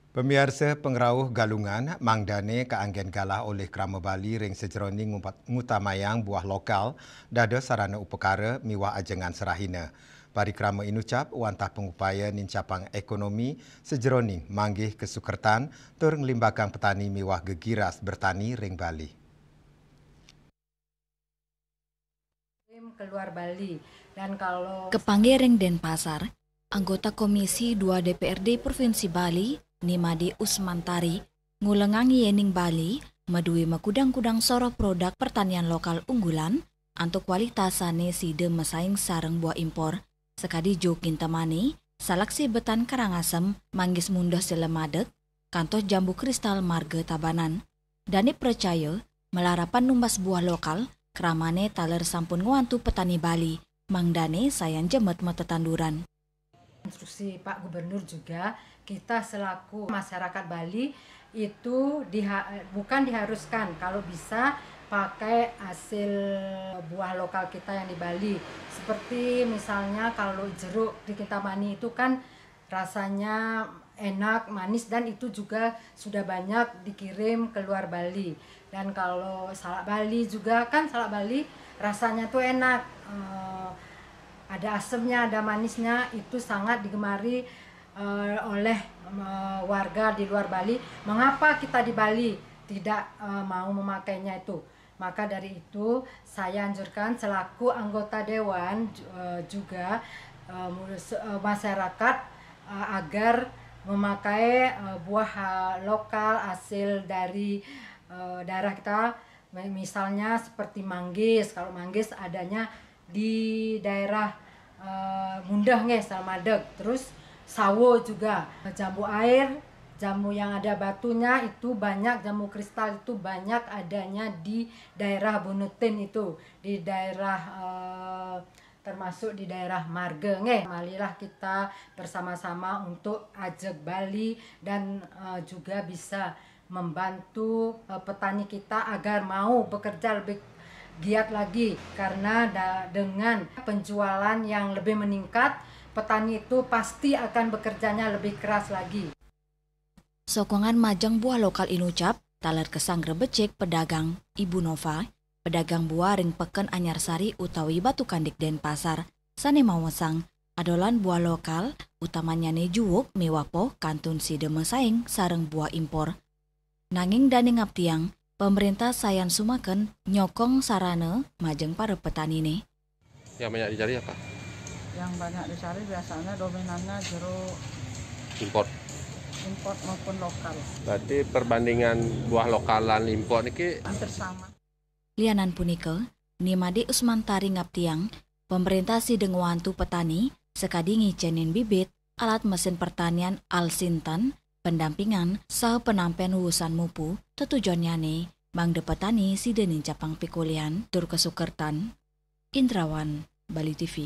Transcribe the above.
Pemirsa pengerauh galungan mangdane keanggen galah oleh Krama Bali ring sejeroni ngutamayang buah lokal dada sarana upekara miwah ajengan serahina. Parikrama inucap wantah pengupaya nincapang ekonomi sejeroni manggih kesukertan tur ngelimbakang petani miwah gegiras bertani ring Bali. Keluar Bali dan kalau Kepanggih ring Denpasar, anggota Komisi 2 DPRD Provinsi Bali Nimade Usmantari ngulengangi yening Bali medui makudang-kudang soro produk pertanian lokal unggulan untuk kualitasane side mesaing sareng buah impor sekadi jo kintamani salaksi betan Karangasem manggis mundah selemadek kantos jambu kristal marga Tabanan. Dani percaya melarapan numbas buah lokal keramane taler sampun nguantu petani Bali mangdane sayan jemet metetanduran. instruksi Pak Gubernur juga kita selaku masyarakat Bali itu bukan diharuskan kalau bisa pakai hasil buah lokal kita yang di Bali. Seperti misalnya kalau jeruk di Kintamani itu kan rasanya enak, manis dan itu juga sudah banyak dikirim ke luar Bali. Dan kalau salak Bali juga kan salak Bali rasanya tuh enak. Ada asemnya, ada manisnya, itu sangat digemari oleh warga di luar Bali. Mengapa kita di Bali tidak mau memakainya itu? Maka dari itu saya anjurkan selaku anggota dewan juga masyarakat agar memakai buah lokal hasil dari daerah kita, misalnya seperti manggis. Kalau manggis adanya di daerah Mundah nggih Salmadeg, terus sawo juga, jambu air, jamu yang ada batunya itu banyak, jamu kristal itu banyak adanya di daerah Bunutin itu, di daerah termasuk di daerah Marge nggih. Marilah kita bersama-sama untuk ajak Bali dan juga bisa membantu petani kita agar mau bekerja lebih giat lagi, karena dengan penjualan yang lebih meningkat, petani itu pasti akan bekerjanya lebih keras lagi. Sokongan majang buah lokal inucap taler kesang rebecek pedagang Ibu Nova, pedagang buah ring peken Anyarsari utawi Batu Kandik Denpasar, sane mawesang adolan buah lokal utamanya nejuwuk mewapo kantun side mesaing sareng buah impor. Nanging dani ngaptiang pemerintah sayan sumaken nyokong sarana majeng para petani nih. Yang banyak dicari apa? Yang banyak dicari biasanya dominannya jeruk import maupun lokal. Berarti perbandingan buah lokalan impor ini Hampir sama. Lianan punike, Nimade Usmantari ngaptiang pemerintah sideng wantu petani sekadi ngicenin bibit, alat mesin pertanian Alsintan, pendampingan sah penampian urusan mupu tetujonnyane mangde petani si denin capang pikulian tur kesukertan. Indrawan, Bali TV.